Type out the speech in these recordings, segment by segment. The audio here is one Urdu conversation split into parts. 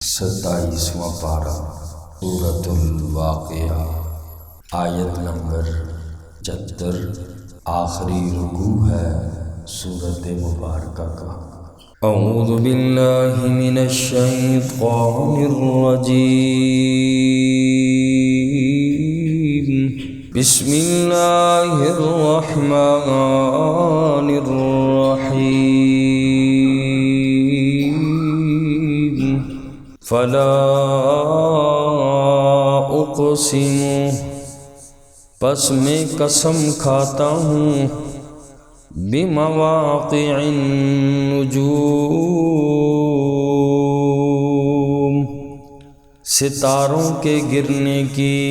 27واں پارہ سورۃ الواقعہ، آیت نمبر 75، آخری رکوع ہے سورۃ مبارکہ کا۔ اعوذ باللہ من الشیطان الرجیم، بسم اللہ الرحمن الرحیم، فلا اقسم، پس میں قسم کھاتا ہوں، بمواقع النجوم، ستاروں کے گرنے کی،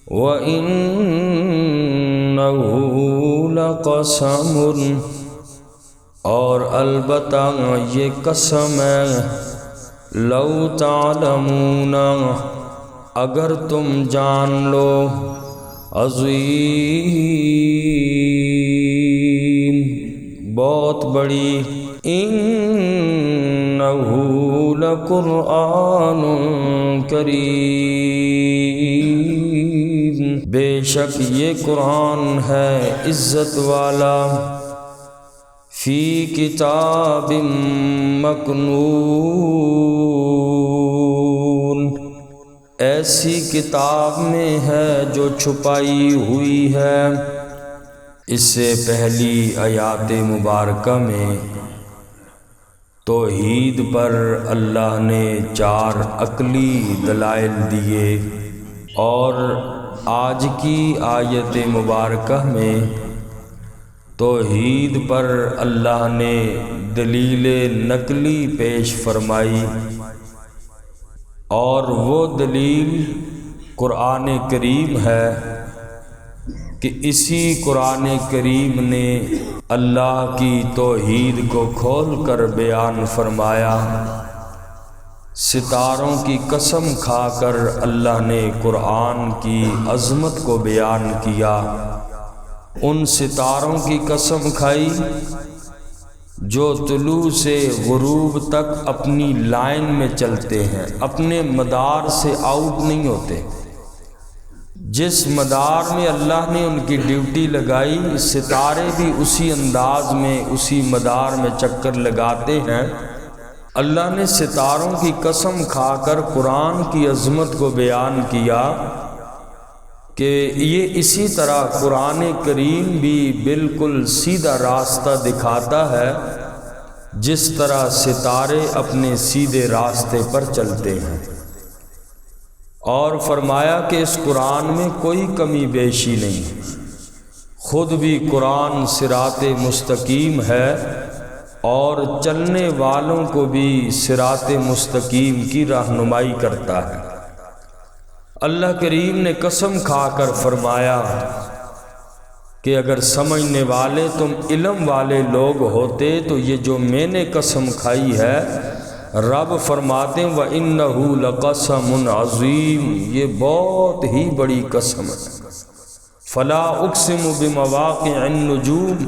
وَإِنَّهُ لَقَسَمٌ، اور البتہ یہ قسم ہے، لو تعلمون، اگر تم جان لو، عظیم، بہت بڑی، انہ لقرآن کریم، بے شک یہ قرآن ہے عزت والا، فی کتاب مکنون، ایسی کتاب میں ہے جو چھپائی ہوئی ہے۔ اس سے پہلی آیات مبارکہ میں توحید پر اللہ نے 4 عقلی دلائل دیے، اور آج کی آیت مبارکہ میں توحید پر اللہ نے دلیل نقلی پیش فرمائی، اور وہ دلیل قرآن کریم ہے کہ اسی قرآن کریم نے اللہ کی توحید کو کھول کر بیان فرمایا۔ ستاروں کی قسم کھا کر اللہ نے قرآن کی عظمت کو بیان کیا۔ ان ستاروں کی قسم کھائی جو طلوع سے غروب تک اپنی لائن میں چلتے ہیں، اپنے مدار سے آؤٹ نہیں ہوتے۔ جس مدار میں اللہ نے ان کی ڈیوٹی لگائی، ستارے بھی اسی انداز میں، اسی مدار میں چکر لگاتے ہیں۔ اللہ نے ستاروں کی قسم کھا کر قرآن کی عظمت کو بیان کیا کہ یہ اسی طرح قرآن کریم بھی بالکل سیدھا راستہ دکھاتا ہے جس طرح ستارے اپنے سیدھے راستے پر چلتے ہیں، اور فرمایا کہ اس قرآن میں کوئی کمی بیشی نہیں، خود بھی قرآن صراط مستقیم ہے، اور چلنے والوں کو بھی صراط مستقیم کی رہنمائی کرتا ہے۔ اللہ کریم نے قسم کھا کر فرمایا کہ اگر سمجھنے والے تم علم والے لوگ ہوتے تو یہ جو میں نے قسم کھائی ہے، رب فرماتے ہیں وَإِنَّهُ لَقَسَمٌ عَظِيمٌ، یہ بہت ہی بڑی قسم ہے۔ فَلَا أُقْسِمُ بِمَوَاقِعِ النُّجُومِ،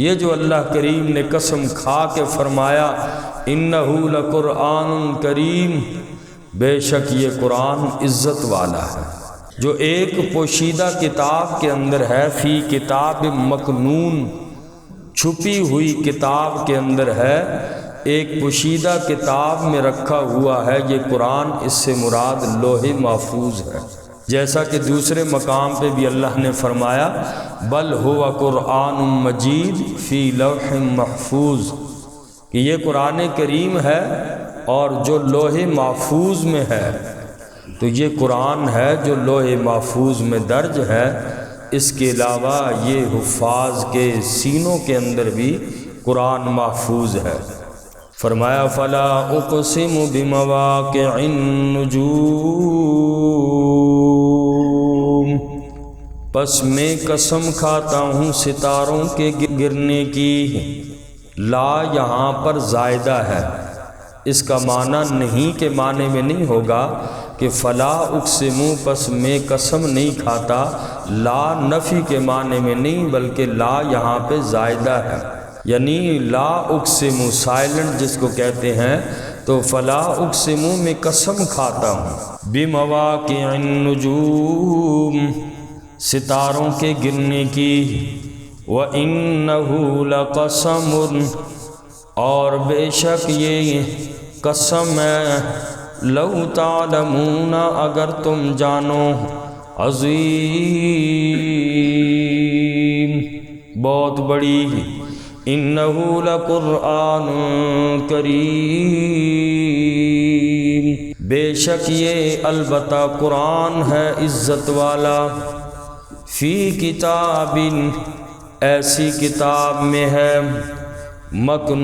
یہ جو اللہ کریم نے قسم کھا کے فرمایا اِنَّهُ لَقُرْآنٌ كَرِيمٌ، بے شک یہ قرآن عزت والا ہے، جو ایک پوشیدہ کتاب کے اندر ہے، فی کتاب مکنون، چھپی ہوئی کتاب کے اندر ہے، ایک پوشیدہ کتاب میں رکھا ہوا ہے یہ قرآن، اس سے مراد لوح محفوظ ہے۔ جیسا کہ دوسرے مقام پہ بھی اللہ نے فرمایا بل هو قرآن مجید فی لوح محفوظ، کہ یہ قرآن کریم ہے اور جو لوح محفوظ میں ہے، تو یہ قرآن ہے جو لوح محفوظ میں درج ہے۔ اس کے علاوہ یہ حفاظ کے سینوں کے اندر بھی قرآن محفوظ ہے۔ فرمایا فلا اقسم بمواقع النجوم، پس میں قسم کھاتا ہوں ستاروں کے گرنے کی۔ لا یہاں پر زائدہ ہے، اس کا معنی نہیں کہ معنی میں نہیں ہوگا کہ فلا اقسم، پس میں قسم نہیں کھاتا، لا نفی کے معنی میں نہیں، بلکہ لا یہاں پہ زائدہ ہے، یعنی لا اقسم، سائلنٹ جس کو کہتے ہیں، تو فلا اقسم میں قسم کھاتا ہوں بمواقع النجوم ستاروں کے گرنے کی، وَإِنَّهُ لَقَسَمٌ اور بے شک یہ قسم ہے، لو تعلمون اگر تم جانو، عظیم بہت بڑی، انہ لقرآن کریم بے شک یہ البتہ قرآن ہے عزت والا، فی کتاب ایسی کتاب میں ہے، مکنون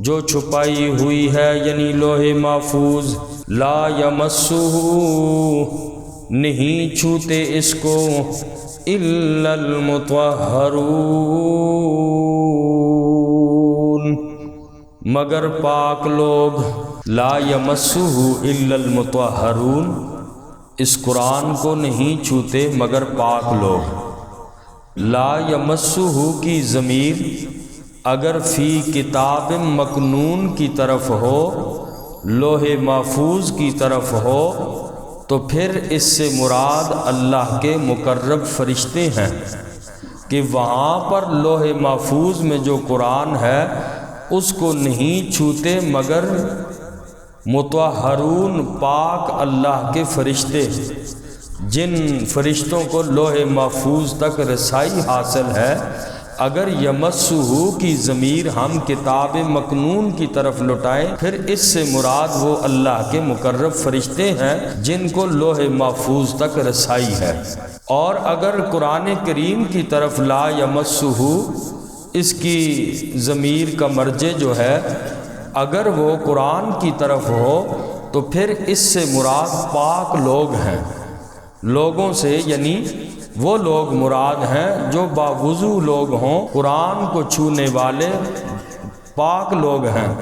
جو چھپائی ہوئی ہے یعنی لوح محفوظ، لا یمسہ نہیں چھوتے اس کو الا المطہرون مگر پاک لوگ، لا یمسہ الا المطہرون اس قرآن کو نہیں چھوتے مگر پاک لوگ۔ لا یمسہ کی ضمیر اگر فی کتاب مکنون کی طرف ہو، لوح محفوظ کی طرف ہو، تو پھر اس سے مراد اللہ کے مقرب فرشتے ہیں کہ وہاں پر لوح محفوظ میں جو قرآن ہے اس کو نہیں چھوتے مگر مطہرون پاک اللہ کے فرشتے، جن فرشتوں کو لوح محفوظ تک رسائی حاصل ہے۔ اگر یمسہ کی ضمیر ہم کتاب مکنون کی طرف لٹائیں پھر اس سے مراد وہ اللہ کے مقرب فرشتے ہیں جن کو لوح محفوظ تک رسائی ہے۔ اور اگر قرآن کریم کی طرف لا یمسہ اس کی ضمیر کا مرجع جو ہے اگر وہ قرآن کی طرف ہو تو پھر اس سے مراد پاک لوگ ہیں، لوگوں سے یعنی وہ لوگ مراد ہیں جو باوضو لوگ ہوں، قرآن کو چھونے والے پاک لوگ ہیں،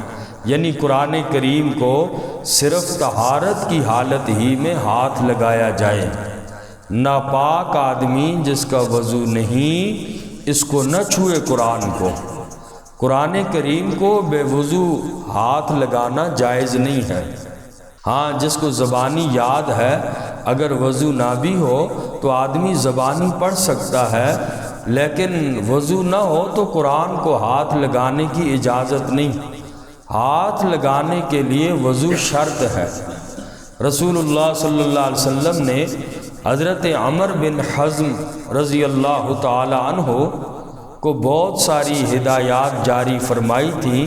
یعنی قرآن کریم کو صرف طہارت کی حالت ہی میں ہاتھ لگایا جائے، ناپاک آدمی جس کا وضو نہیں اس کو نہ چھوئے قرآن کو۔ قرآن کریم کو بے وضو ہاتھ لگانا جائز نہیں ہے۔ ہاں جس کو زبانی یاد ہے اگر وضو نہ بھی ہو تو آدمی زبانی پڑھ سکتا ہے، لیکن وضو نہ ہو تو قرآن کو ہاتھ لگانے کی اجازت نہیں، ہاتھ لگانے کے لیے وضو شرط ہے۔ رسول اللہ صلی اللہ علیہ وسلم نے حضرت عمر بن حزم رضی اللہ تعالی عنہ کو بہت ساری ہدایات جاری فرمائی تھی،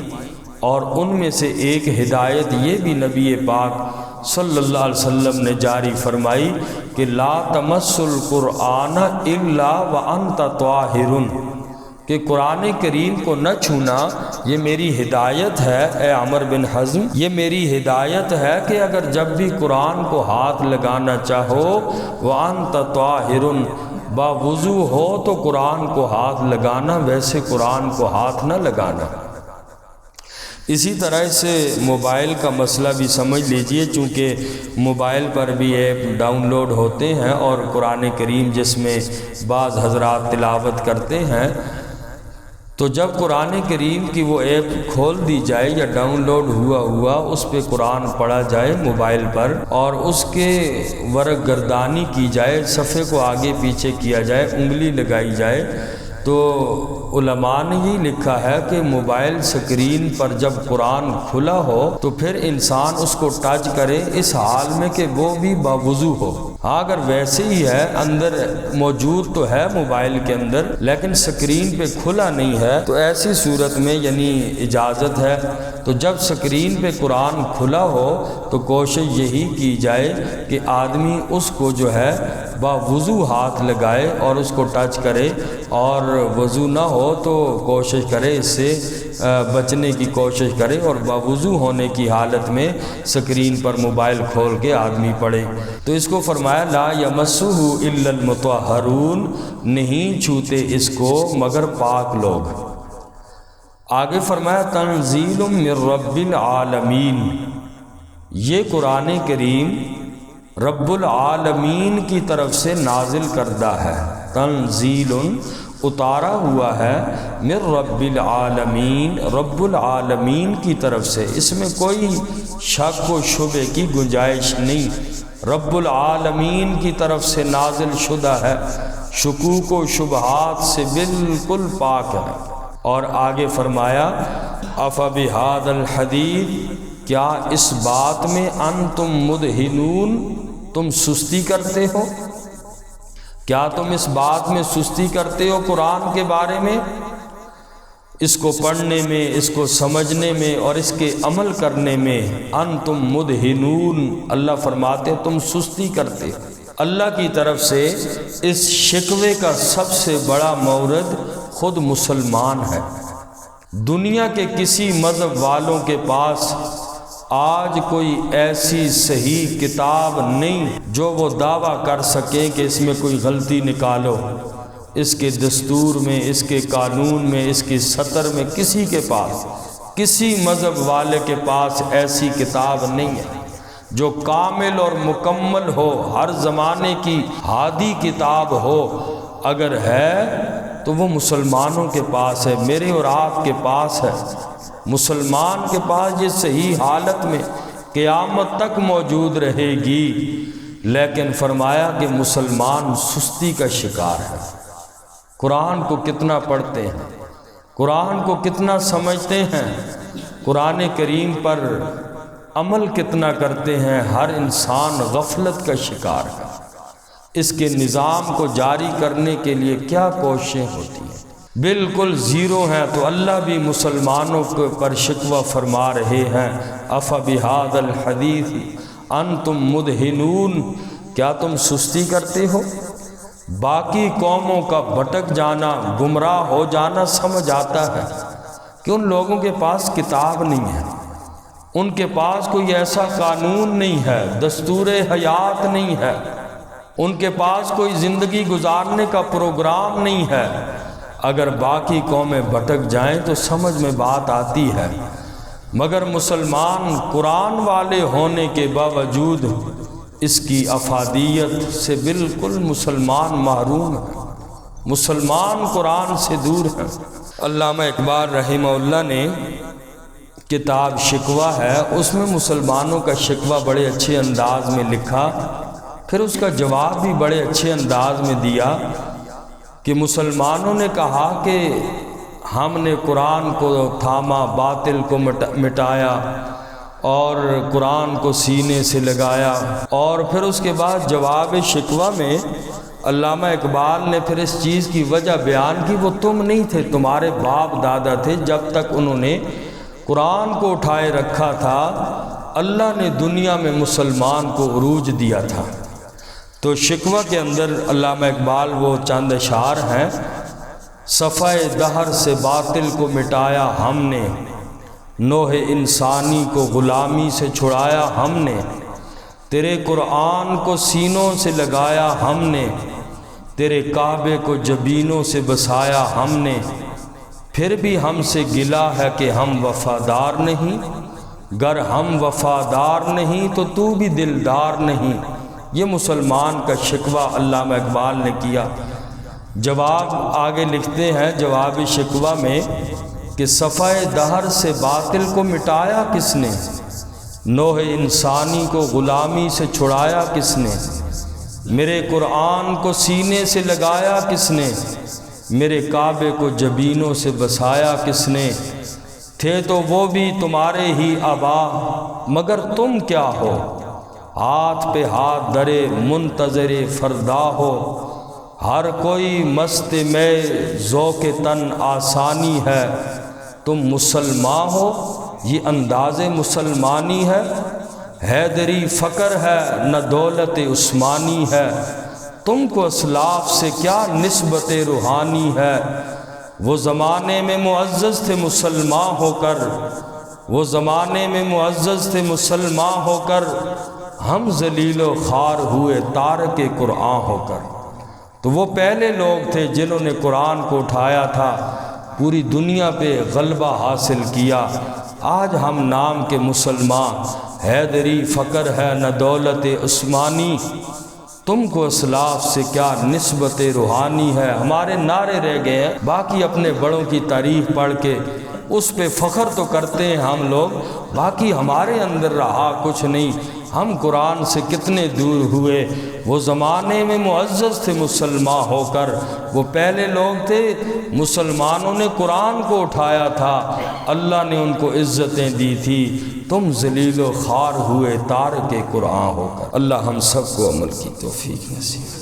اور ان میں سے ایک ہدایت یہ بھی نبی پاک صلی اللہ علیہ وسلم نے جاری فرمائی کہ لا تمس القرآن الا وانت طاہر، کہ قرآن کریم کو نہ چھونا یہ میری ہدایت ہے اے عمر بن حزم، یہ میری ہدایت ہے کہ اگر جب بھی قرآن کو ہاتھ لگانا چاہو وانت طاہر باوضو ہو تو قرآن کو ہاتھ لگانا، ویسے قرآن کو ہاتھ نہ لگانا۔ اسی طرح سے موبائل کا مسئلہ بھی سمجھ لیجئے، چونکہ موبائل پر بھی ایپ ڈاؤن لوڈ ہوتے ہیں اور قرآن کریم جس میں بعض حضرات تلاوت کرتے ہیں، تو جب قرآن کریم کی وہ ایپ کھول دی جائے یا ڈاؤن لوڈ ہوا اس پہ قرآن پڑھا جائے موبائل پر اور اس کے ورق گردانی کی جائے، صفحے کو آگے پیچھے کیا جائے، انگلی لگائی جائے، تو علماء نے یہ لکھا ہے کہ موبائل سکرین پر جب قرآن کھلا ہو تو پھر انسان اس کو ٹچ کرے اس حال میں کہ وہ بھی باوضو ہو۔ ہاں اگر ویسے ہی ہے اندر موجود تو ہے موبائل کے اندر لیکن سکرین پہ کھلا نہیں ہے تو ایسی صورت میں یعنی اجازت ہے۔ تو جب سکرین پہ قرآن کھلا ہو تو کوشش یہی کی جائے کہ آدمی اس کو جو ہے باوضو ہاتھ لگائے اور اس کو ٹچ کرے، اور وضو نہ ہو تو کوشش کرے اس سے بچنے کی کوشش کرے اور باوضو ہونے کی حالت میں سکرین پر موبائل کھول کے آدمی پڑھے۔ تو اس کو فرمایا لا یمسہ الا المطہرون، نہیں چھوتے اس کو مگر پاک لوگ۔ آگے فرمایا تنزیل من رب العالمین، یہ قرآن کریم رب العالمین کی طرف سے نازل کردہ ہے۔ تنزیل اتارا ہوا ہے من رب العالمین، رب العالمین کی طرف سے، اس میں کوئی شک و شبے کی گنجائش نہیں، رب العالمین کی طرف سے نازل شدہ ہے، شکوک و شبہات سے بالکل پاک ہے۔ اور آگے فرمایا افبہذا الحدیث، کیا اس بات میں انتم مدہنون، تم سستی کرتے ہو؟ کیا تم اس بات میں سستی کرتے ہو قرآن کے بارے میں؟ اس کو پڑھنے میں، اس کو سمجھنے میں اور اس کے عمل کرنے میں انتم مدہنون، اللہ فرماتے تم سستی کرتے ہو۔ اللہ کی طرف سے اس شکوے کا سب سے بڑا مورد خود مسلمان ہے۔ دنیا کے کسی مذہب والوں کے پاس آج کوئی ایسی صحیح کتاب نہیں جو وہ دعویٰ کر سکے کہ اس میں کوئی غلطی نکالو، اس کے دستور میں، اس کے قانون میں، اس کی سطر میں، کسی کے پاس، کسی مذہب والے کے پاس ایسی کتاب نہیں ہے جو کامل اور مکمل ہو، ہر زمانے کی ہادی کتاب ہو۔ اگر ہے تو وہ مسلمانوں کے پاس ہے، میرے اور آپ کے پاس ہے۔ مسلمان کے پاس یہ صحیح حالت میں قیامت تک موجود رہے گی، لیکن فرمایا کہ مسلمان سستی کا شکار ہے۔ قرآن کو کتنا پڑھتے ہیں، قرآن کو کتنا سمجھتے ہیں، قرآن کریم پر عمل کتنا کرتے ہیں، ہر انسان غفلت کا شکار ہے۔ اس کے نظام کو جاری کرنے کے لیے کیا کوششیں ہوتی ہیں، بالکل زیرو ہیں۔ تو اللہ بھی مسلمانوں کے پر شکوہ فرما رہے ہیں افبہذا الحدیث انتم مدہنون، کیا تم سستی کرتے ہو؟ باقی قوموں کا بھٹک جانا، گمراہ ہو جانا سمجھ آتا ہے کہ ان لوگوں کے پاس کتاب نہیں ہے، ان کے پاس کوئی ایسا قانون نہیں ہے، دستور حیات نہیں ہے، ان کے پاس کوئی زندگی گزارنے کا پروگرام نہیں ہے۔ اگر باقی قومیں بھٹک جائیں تو سمجھ میں بات آتی ہے، مگر مسلمان قرآن والے ہونے کے باوجود اس کی افادیت سے بالکل مسلمان محروم ہے، مسلمان قرآن سے دور ہے۔ علامہ اقبال رحمہ اللہ نے کتاب شکوہ ہے، اس میں مسلمانوں کا شکوہ بڑے اچھے انداز میں لکھا، پھر اس کا جواب بھی بڑے اچھے انداز میں دیا کہ مسلمانوں نے کہا کہ ہم نے قرآن کو تھاما، باطل کو مٹایا اور قرآن کو سینے سے لگایا، اور پھر اس کے بعد جواب شکوہ میں علامہ اقبال نے پھر اس چیز کی وجہ بیان کی، وہ تم نہیں تھے، تمہارے باپ دادا تھے، جب تک انہوں نے قرآن کو اٹھائے رکھا تھا اللہ نے دنیا میں مسلمان کو عروج دیا تھا۔ تو شکوہ کے اندر علامہ اقبال وہ چند اشعار ہیں، صفحہ دہر سے باطل کو مٹایا ہم نے، نوح انسانی کو غلامی سے چھڑایا ہم نے، تیرے قرآن کو سینوں سے لگایا ہم نے، تیرے کعبے کو جبینوں سے بسایا ہم نے، پھر بھی ہم سے گلہ ہے کہ ہم وفادار نہیں، گر ہم وفادار نہیں تو تو بھی دلدار نہیں۔ یہ مسلمان کا شکوہ علامہ اقبال نے کیا۔ جواب آگے لکھتے ہیں جواب شکوہ میں کہ صفحہ دہر سے باطل کو مٹایا کس نے، نوح انسانی کو غلامی سے چھڑایا کس نے، میرے قرآن کو سینے سے لگایا کس نے، میرے کعبے کو جبینوں سے بسایا کس نے، تھے تو وہ بھی تمہارے ہی آبا مگر تم کیا ہو، ہاتھ پہ ہاتھ درے منتظر فردا ہو، ہر کوئی مست میں ذوق تن آسانی ہے، تم مسلمان ہو یہ انداز مسلمانی ہے، حیدری فقر ہے نہ دولت عثمانی ہے، تم کو اسلاف سے کیا نسبت روحانی ہے، وہ زمانے میں معزز تھے مسلمان ہو کر، وہ زمانے میں معزز تھے مسلمان ہو کر، ہم ذلیل و خوار ہوئے تارک قرآن ہو کر۔ تو وہ پہلے لوگ تھے جنہوں نے قرآن کو اٹھایا تھا، پوری دنیا پہ غلبہ حاصل کیا۔ آج ہم نام کے مسلمان، حیدری فقر ہے نہ دولت عثمانی، تم کو اسلاف سے کیا نسبت روحانی ہے۔ ہمارے نعرے رہ گئے ہیں، باقی اپنے بڑوں کی تعریف پڑھ کے اس پہ فخر تو کرتے ہیں ہم لوگ، باقی ہمارے اندر رہا کچھ نہیں۔ ہم قرآن سے کتنے دور ہوئے۔ وہ زمانے میں معزز تھے مسلمان ہو کر، وہ پہلے لوگ تھے، مسلمانوں نے قرآن کو اٹھایا تھا، اللہ نے ان کو عزتیں دی تھی۔ تم ذلیل و خوار ہوئے تارک قرآن ہو کر۔ اللہ ہم سب کو عمل کی توفیق نصیب۔